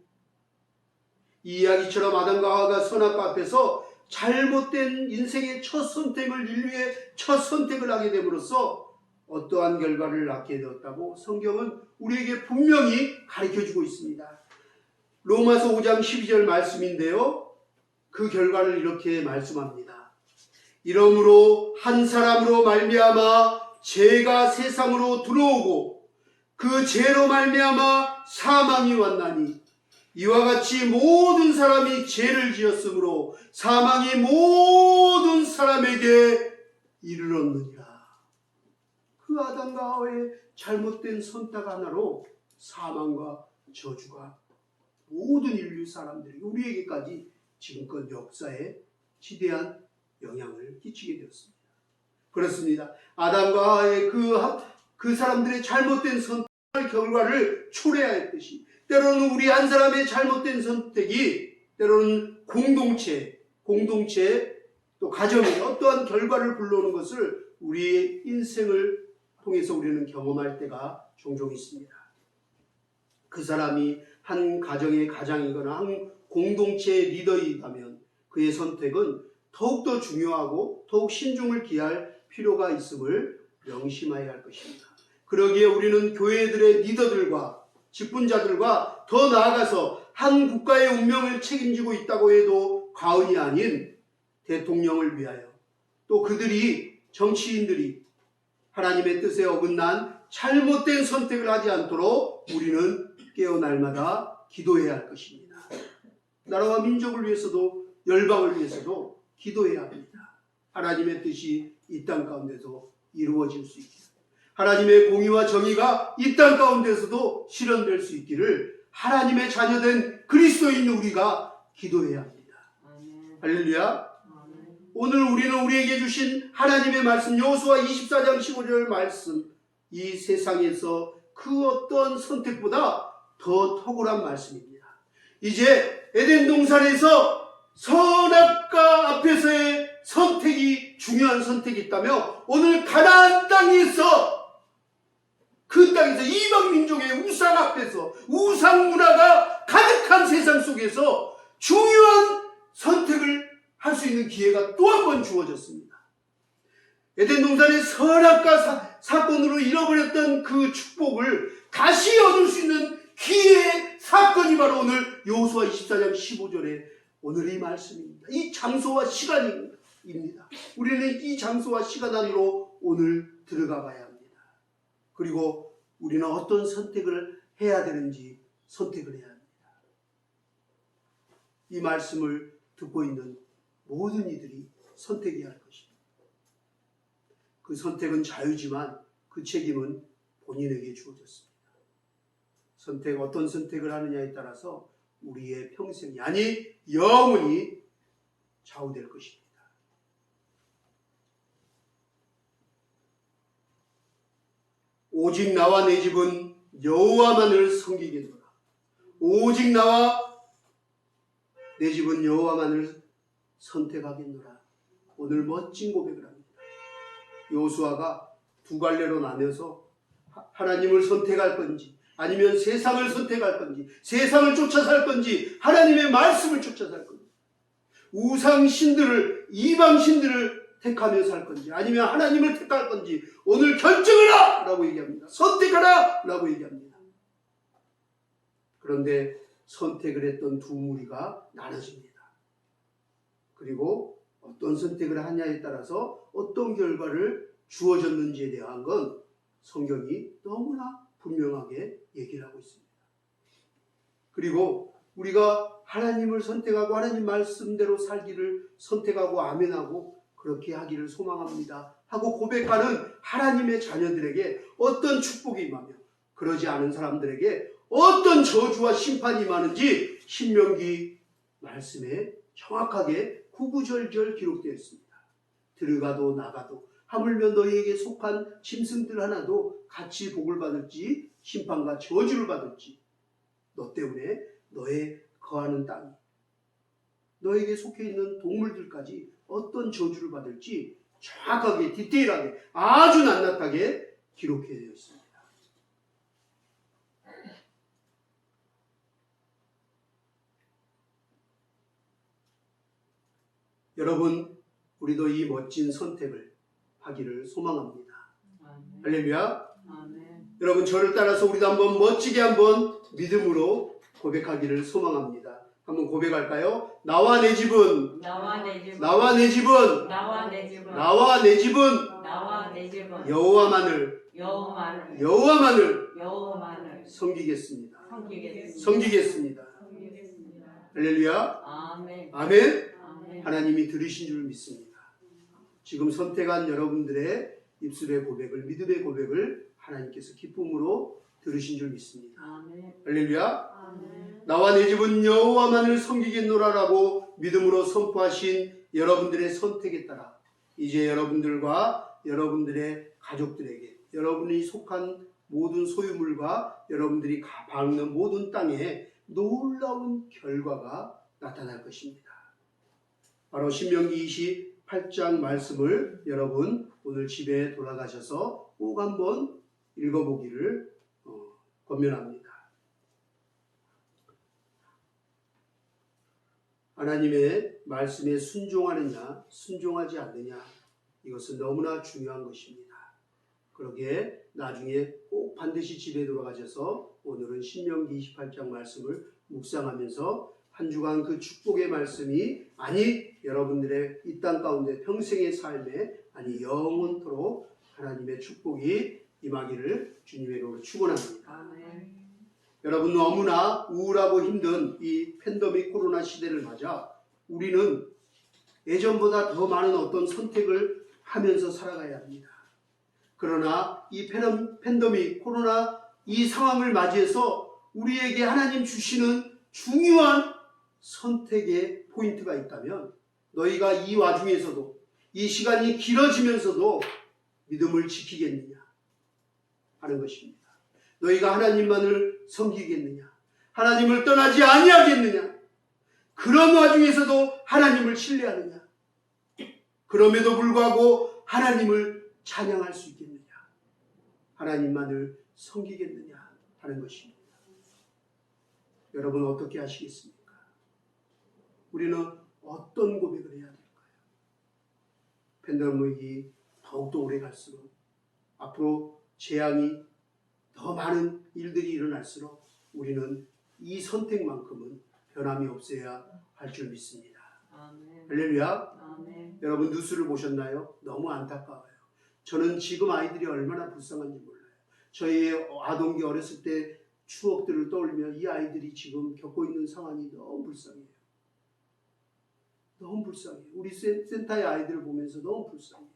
A: 이 이야기처럼 아담과 하와가 선악과 앞에서 잘못된 인생의 첫 선택을, 인류의 첫 선택을 하게 됨으로써 어떠한 결과를 낳게 되었다고 성경은 우리에게 분명히 가르쳐주고 있습니다. 로마서 5장 12절 말씀인데요, 그 결과를 이렇게 말씀합니다. 이러므로 한 사람으로 말미암아 죄가 세상으로 들어오고 그 죄로 말미암아 사망이 왔나니 이와 같이 모든 사람이 죄를 지었으므로 사망이 모든 사람에게 이르렀느니라. 그 아담과 하와의 잘못된 선택 하나로 사망과 저주가 모든 인류 사람들에게, 우리에게까지 지금껏 역사에 지대한 영향을 끼치게 되었습니다. 그렇습니다. 아담과 하와의 그 사람들의 잘못된 선택 결과를 초래하였듯이 때로는 우리 한 사람의 잘못된 선택이 때로는 공동체 또 가정에 어떠한 결과를 불러오는 것을 우리의 인생을 통해서 우리는 경험할 때가 종종 있습니다. 그 사람이 한 가정의 가장이거나 한 공동체의 리더이다면 그의 선택은 더욱더 중요하고 더욱 신중을 기할 필요가 있음을 명심해야 할 것입니다. 그러기에 우리는 교회들의 리더들과 직분자들과 더 나아가서 한 국가의 운명을 책임지고 있다고 해도 과언이 아닌 대통령을 위하여, 또 그들이, 정치인들이 하나님의 뜻에 어긋난 잘못된 선택을 하지 않도록 우리는 깨어날마다 기도해야 할 것입니다. 나라와 민족을 위해서도 열방을 위해서도 기도해야 합니다. 하나님의 뜻이 이 땅 가운데서 이루어질 수 있기를, 하나님의 공의와 정의가 이 땅 가운데서도 실현될 수 있기를 하나님의 자녀된 그리스도인 우리가 기도해야 합니다. 할렐루야. 오늘 우리는 우리에게 주신 하나님의 말씀, 여호수아 24장 15절 말씀, 이 세상에서 그 어떤 선택보다 더 탁월한 말씀입니다. 이제 에덴 동산에서 선악과 앞에서의 선택이 중요한 선택이 있다면 오늘 가나안 땅에서 그 땅에서 이방 민족의 우상 앞에서 우상 문화가 가득한 세상 속에서 중요한 선택을 할 수 있는 기회가 또 한 번 주어졌습니다. 에덴 동산의 선악과 사건으로 잃어버렸던 그 축복을 다시 얻을 수 있는 기회의 사건이 바로 오늘 여호수아 24장 15절에 오늘의 말씀입니다. 이 장소와 시간입니다. 우리는 이 장소와 시간 안으로 오늘 들어가 봐야 합니다. 그리고 우리는 어떤 선택을 해야 되는지 선택을 해야 합니다. 이 말씀을 듣고 있는 모든 이들이 선택해야 할 것입니다. 그 선택은 자유지만 그 책임은 본인에게 주어졌습니다. 어떤 선택을 하느냐에 따라서 우리의 평생이 아니 영원히 좌우될 것입니다. 오직 나와 내 집은 여호와만을 섬기겠노라. 오직 나와 내 집은 여호와만을 선택하겠노라. 오늘 멋진 고백을 합니다. 여호수아가 두 갈래로 나뉘어서 하나님을 선택할 건지 아니면 세상을 선택할 건지 세상을 쫓아 살 건지 하나님의 말씀을 쫓아 살 건지 우상 신들을 이방 신들을 택하며 살 건지 아니면 하나님을 택할 건지 오늘 결정하라! 라고 얘기합니다. 선택하라! 라고 얘기합니다. 그런데 선택을 했던 두 무리가 나눠집니다. 그리고 어떤 선택을 하냐에 따라서 어떤 결과를 주어졌는지에 대한 건 성경이 너무나 분명하게 얘기를 하고 있습니다. 그리고 우리가 하나님을 선택하고 하나님 말씀대로 살기를 선택하고 아멘하고 그렇게 하기를 소망합니다 하고 고백하는 하나님의 자녀들에게 어떤 축복이 임하며 그러지 않은 사람들에게 어떤 저주와 심판이 임하는지 신명기 말씀에 정확하게 구구절절 기록되어 있습니다. 들어가도 나가도 하물며 너희에게 속한 짐승들 하나도 같이 복을 받을지 심판과 저주를 받을지 너 때문에 너의 거하는 땅이 너에게 속해 있는 동물들까지 어떤 저주를 받을지 정확하게 디테일하게 아주 낱낱하게 기록되어 있습니다. 여러분 우리도 이 멋진 선택을 하기를 소망합니다. 할렐루야. 여러분 저를 따라서 우리도 한번 멋지게 한번 믿음으로 고백하기를 소망합니다. 한번 고백할까요? 나와 내 집은 여호와만을 섬기겠습니다. 할렐루야. 아멘. 하나님이 들으신 줄 믿습니다. 지금 선택한 여러분들의 입술의 고백을 믿음의 고백을 하나님께서 기쁨으로 들으신 줄 믿습니다. 할렐루야. 나와 내 집은 여호와만을 섬기겠노라라고 믿음으로 선포하신 여러분들의 선택에 따라 이제 여러분들과 여러분들의 가족들에게 여러분이 속한 모든 소유물과 여러분들이 밟는 모든 땅에 놀라운 결과가 나타날 것입니다. 바로 신명기 28장 말씀을 여러분 오늘 집에 돌아가셔서 꼭 한번 읽어보기를 권면합니다. 하나님의 말씀에 순종하느냐 순종하지 않느냐 이것은 너무나 중요한 것입니다. 그러기에 나중에 꼭 반드시 집에 돌아가셔서 오늘은 신명기 28장 말씀을 묵상하면서 한 주간 그 축복의 말씀이 아니 여러분들의 이 땅 가운데 평생의 삶에 아니 영원토록 하나님의 축복이 임하기를 주님의 이름으로 축원합니다. 아멘. 여러분 너무나 우울하고 힘든 이 팬데믹 코로나 시대를 맞아 우리는 예전보다 더 많은 어떤 선택을 하면서 살아가야 합니다. 그러나 이 팬데믹 코로나 이 상황을 맞이해서 우리에게 하나님 주시는 중요한 선택의 포인트가 있다면 너희가 이 와중에서도 이 시간이 길어지면서도 믿음을 지키겠느냐 하는 것입니다. 너희가 하나님만을 섬기겠느냐 하나님을 떠나지 아니하겠느냐? 그런 와중에서도 하나님을 신뢰하느냐? 그럼에도 불구하고 하나님을 찬양할 수 있겠느냐? 하나님만을 섬기겠느냐? 하는 것입니다. 여러분 어떻게 하시겠습니까? 우리는 어떤 고백을 해야 될까요? 팬데믹이 더욱더 오래 갈수록 앞으로 재앙이 더 많은 일들이 일어날수록 우리는 이 선택만큼은 변함이 없어야 할 줄 믿습니다.
B: 아멘.
A: 할렐루야.
B: 아멘.
A: 여러분 뉴스를 보셨나요? 너무 안타까워요. 저는 지금 아이들이 얼마나 불쌍한지 몰라요. 저희 아동기 어렸을 때 추억들을 떠올리면 이 아이들이 지금 겪고 있는 상황이 너무 불쌍해요. 너무 불쌍해요. 우리 센터의 아이들을 보면서 너무 불쌍해요.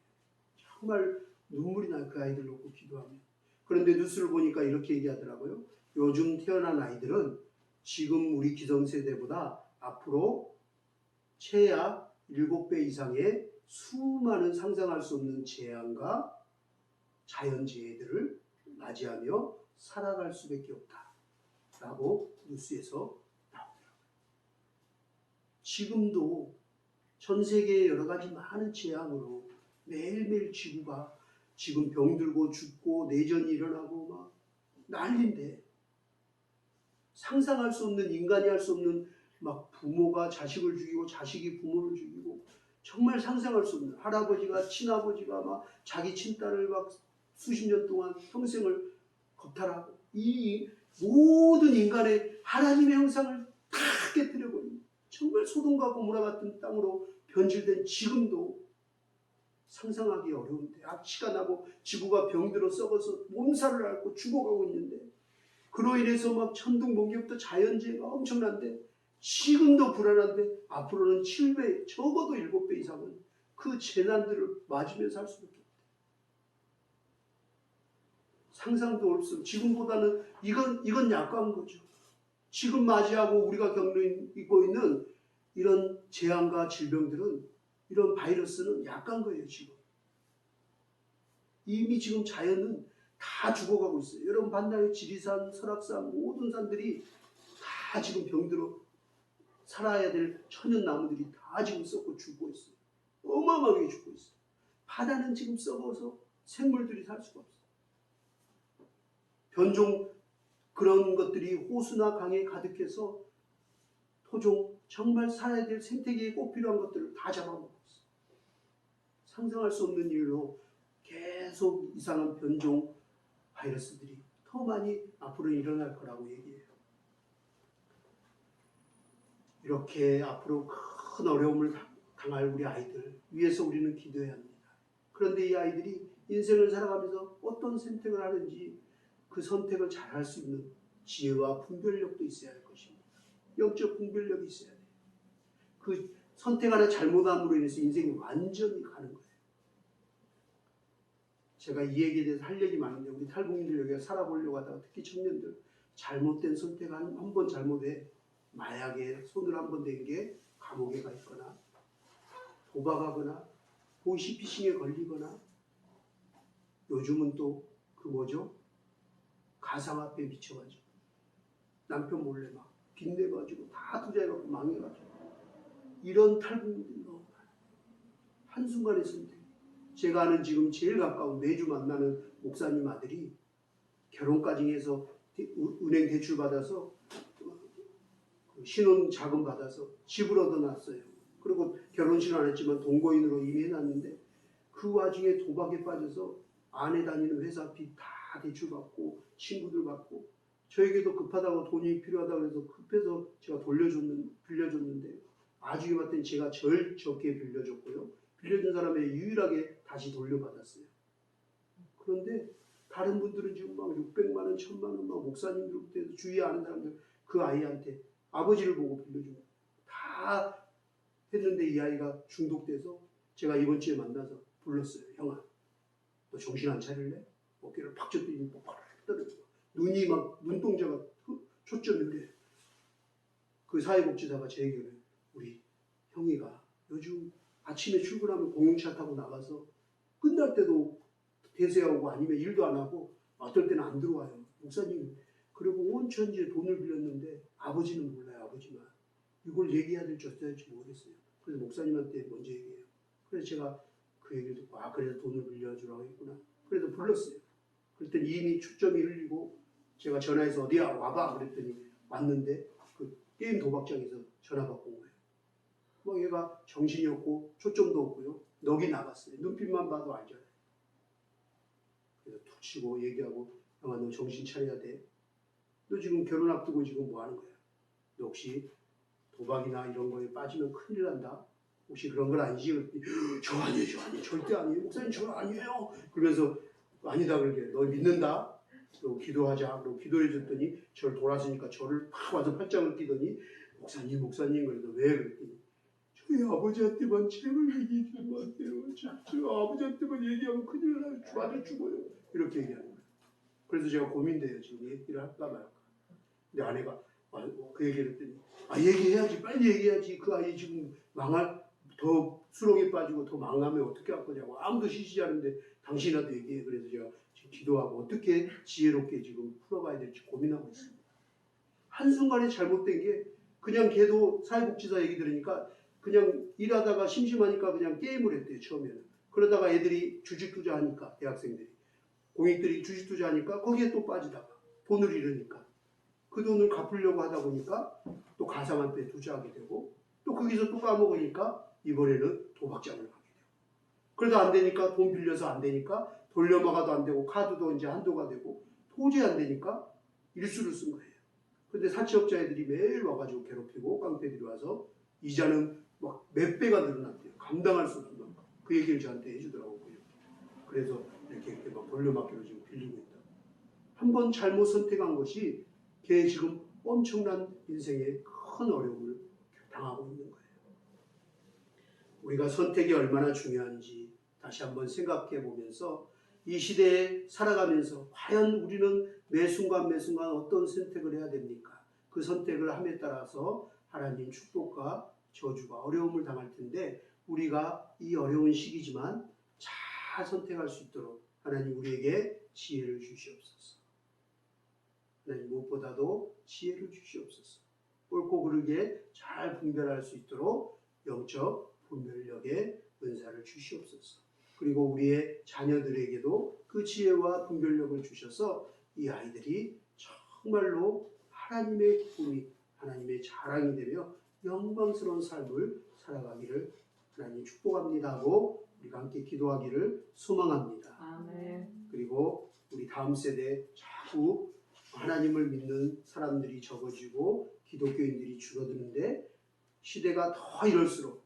A: 정말 눈물이 나요. 그 아이들 놓고 기도하면. 그런데 뉴스를 보니까 이렇게 얘기하더라고요. 요즘 태어난 아이들은 지금 우리 기성세대보다 앞으로 최하 7배 이상의 수많은 상상할 수 없는 재앙과 자연재해들을 맞이하며 살아갈 수밖에 없다라고 뉴스에서 나오더라고요. 지금도 전 세계의 여러 가지 많은 재앙으로 매일매일 지구가 지금 병들고 죽고 내전이 일어나고 막 난리인데 상상할 수 없는, 인간이 할 수 없는 막 부모가 자식을 죽이고 자식이 부모를 죽이고 정말 상상할 수 없는, 할아버지가 친아버지가 막 자기 친딸을 막 수십 년 동안 평생을 겁탈하고 이 모든 인간의 하나님의 형상을 다 깨뜨려버린 정말 소돔과 고모라 같은 땅으로 변질된 지금도 상상하기 어려운데 악취가 나고 지구가 병들어 썩어서 몸살을 앓고 죽어가고 있는데 그로 인해서 막 천둥번개부터 자연재해가 엄청난데 지금도 불안한데 앞으로는 7배 적어도 7배 이상은 그 재난들을 맞으면서 할 수밖에 없다. 상상도 없음. 지금보다는 이건 약한 거죠. 지금 맞이하고 우리가 겪고 있는 이런 재앙과 질병들은 이런 바이러스는 약한 거예요. 지금 이미 지금 자연은 다 죽어가고 있어요. 여러분 봤나요? 지리산, 설악산 모든 산들이 다 지금 병들어 살아야 될 천연나무들이 다 지금 썩고 죽고 있어요. 어마어마하게 죽고 있어요. 바다는 지금 썩어서 생물들이 살 수가 없어요. 변종 그런 것들이 호수나 강에 가득해서 토종 정말 살아야 될 생태계에 꼭 필요한 것들을 다 잡아먹고 있어요. 상상할 수 없는 일로 계속 이상한 변종 바이러스들이 더 많이 앞으로 일어날 거라고 얘기해요. 이렇게 앞으로 큰 어려움을 당할 우리 아이들 위해서 우리는 기도해야 합니다. 그런데 이 아이들이 인생을 살아가면서 어떤 선택을 하는지 그 선택을 잘 할 수 있는 지혜와 분별력도 있어야 할 것입니다. 영적 분별력이 있어야 돼요. 그 선택 하나 잘못함으로 인해서 인생이 완전히 가는 거예요. 제가 이 얘기에 대해서 할 얘기 많은데 우리 탈북민들 여기가 살아보려고 하다가 특히 청년들 잘못된 선택 한 번 잘못해 마약에 손을 한 번 댄 게 감옥에 가 있거나 도박하거나 보이시피싱에 걸리거나 요즘은 또 그 뭐죠? 가상화폐에 미쳐가지고 남편 몰래 막 빚내가지고 다 투자해갖고 망해가지고 이런 탈북민들이 너무 많아요. 한순간의 선택. 제가 아는 지금 제일 가까운 매주 만나는 목사님 아들이 결혼까지 해서 은행 대출 받아서 신혼 자금 받아서 집을 얻어놨어요. 그리고 결혼식은 안 했지만 동거인으로 이미 해놨는데 그 와중에 도박에 빠져서 아내 다니는 회사 빚 다 대출받고 친구들 받고 저에게도 급하다고 돈이 필요하다고 해서 급해서 제가 빌려줬는데 나중에 봤더니 제가 제일 적게 빌려줬고요. 빌려준 사람에 유일하게 다시 돌려받았어요. 그런데 다른 분들은 지금 막 600만 원, 1000만 원, 막 목사님들부터 주위에 아는 사람들 그 아이한테 아버지를 보고 빌려주고 다 했는데 이 아이가 중독돼서 제가 이번 주에 만나서 불렀어요. 형아, 너 정신 안 차릴래? 어깨를 팍 쳤더니 떨어지고 눈이 막 눈동자가 초점인데 그 사회복지사가 제 얘기를 우리 형이가 요즘 아침에 출근하면 공용차 타고 나가서 끝날 때도 대세하고 아니면 일도 안 하고 어떨 때는 안 들어와요. 목사님 그리고 온 천지에 돈을 빌렸는데 아버지는 몰라요. 아버지만. 이걸 얘기해야 될지 어떻게 될지 모르겠어요. 그래서 목사님한테 먼저 얘기해요. 그래서 제가 그 얘기를 듣고 그래서 돈을 빌려주라고 했구나. 그래서 불렀어요. 그랬더니 이미 초점이 흘리고 제가 전화해서 어디야 와봐 그랬더니 왔는데 그 게임 도박장에서 전화 받고 온 거예요. 뭐 얘가 정신이 없고 초점도 없고요. 넋이 나갔어요. 눈빛만 봐도 알잖아요. 그래서 툭 치고 얘기하고 형아 너 정신 차려야 돼. 너 지금 결혼 앞두고 지금 뭐 하는 거야? 너 혹시 도박이나 이런 거에 빠지면 큰일 난다. 혹시 그런 건 아니지? 그랬더니 저 아니에요. 절대 아니에요. 목사님 저 아니에요. 그러면서 아니다 그러게. 너 믿는다. 그리고 기도하자. 그리고 기도해 줬더니 저를 돌아서니까 저를 팍 와서 팔짱을 끼더니 목사님 그래도 왜? 그랬더니 저희 아버지한테만 제발 얘기해 주면 안 돼요. 저 아버지한테만 얘기하면 큰일 나요. 맞아 죽어요. 이렇게 얘기하는 거예요. 그래서 제가 고민돼요. 지금 얘기를 할까 말까. 근데 아내가 그 얘기를 했더니 얘기해야지. 빨리 얘기해야지. 그 아이 지금 더 수렁에 빠지고 더 망하면 어떻게 할 거냐고. 아무도 시시지 않은데 당신한테 얘기해. 그래서 제가 지금 기도하고 어떻게 지혜롭게 지금 풀어가야 될지 고민하고 있습니다. 한순간에 잘못된 게 그냥 걔도 사회복지사 얘기 들으니까 그냥 일하다가 심심하니까 그냥 게임을 했대요. 처음에는. 그러다가 애들이 주식 투자하니까 대학생들이 공익들이 주식 투자하니까 거기에 또 빠지다가 돈을 잃으니까 그 돈을 갚으려고 하다 보니까 또 가상화폐에 투자하게 되고 또 거기서 또 까먹으니까 이번에는 도박장을 가게 되고 그러다 안 되니까 돈 빌려서 안 되니까 돌려막아도 안 되고 카드도 이제 한도가 되고 도저히 안 되니까 일수를 쓴 거예요. 근데 사채업자 애들이 매일 와가지고 괴롭히고 깡패들이 와서 이자는 막 몇 배가 늘어났대요. 감당할 수 없는 그 얘기를 저한테 해주더라고요. 그래서 이렇게 막 돌려막기로 지금 빌리고 있다. 한번 잘못 선택한 것이 걔 지금 엄청난 인생에 큰 어려움을 당하고 있는 거예요. 우리가 선택이 얼마나 중요한지 다시 한번 생각해 보면서 이 시대에 살아가면서 과연 우리는 매 순간 어떤 선택을 해야 됩니까? 그 선택을 함에 따라서 하나님 축복과 저주가 어려움을 당할 텐데 우리가 이 어려운 시기지만 잘 선택할 수 있도록 하나님 우리에게 지혜를 주시옵소서. 하나님 무엇보다도 지혜를 주시옵소서. 옳고 그르게 잘 분별할 수 있도록 영적 분별력의 은사를 주시옵소서. 그리고 우리의 자녀들에게도 그 지혜와 분별력을 주셔서 이 아이들이 정말로 하나님의 기쁨이 하나님의 자랑이 되며 영광스러운 삶을 살아가기를 하나님 축복합니다 하고 우리가 함께 기도하기를 소망합니다.
B: 아멘.
A: 그리고 우리 다음 세대 자꾸 하나님을 믿는 사람들이 적어지고 기독교인들이 줄어드는데 시대가 더 이럴수록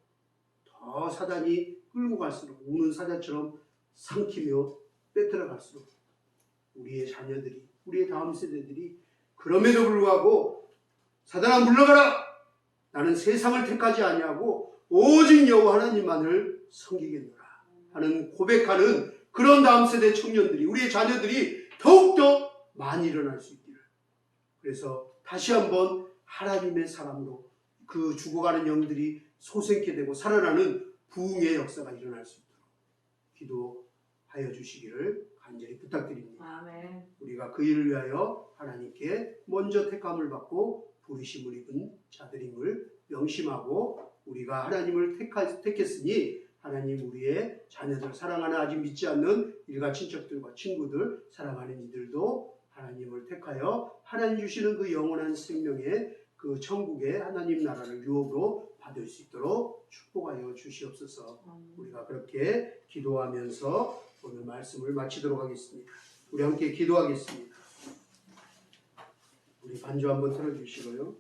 A: 더 사단이 끌고 갈수록 우는 사자처럼 삼키며 빼뜨려 갈수록 우리의 자녀들이 우리의 다음 세대들이 그럼에도 불구하고 사단아 물러가라! 나는 세상을 택하지 아니하고 오직 여호와 하나님만을 섬기겠노라 하는 고백하는 그런 다음 세대 청년들이 우리의 자녀들이 더욱더 많이 일어날 수 있기를. 그래서 다시 한번 하나님의 사람으로 그 죽어가는 영들이 소생케 되고 살아나는 부흥의 역사가 일어날 수 있도록 기도하여 주시기를 간절히 부탁드립니다.
B: 아멘.
A: 우리가 그 일을 위하여 하나님께 먼저 택함을 받고 부르심을 입은 자들임을 명심하고 우리가 하나님을 택했으니 하나님 우리의 자녀들 사랑하는 아직 믿지 않는 일가 친척들과 친구들 사랑하는 이들도 하나님을 택하여 하나님 주시는 그 영원한 생명의 그 천국의 하나님 나라를 유업으로 받을 수 있도록 축복하여 주시옵소서. 우리가 그렇게 기도하면서 오늘 말씀을 마치도록 하겠습니다. 우리 함께 기도하겠습니다. 우리 반주 한번 틀어주시고요.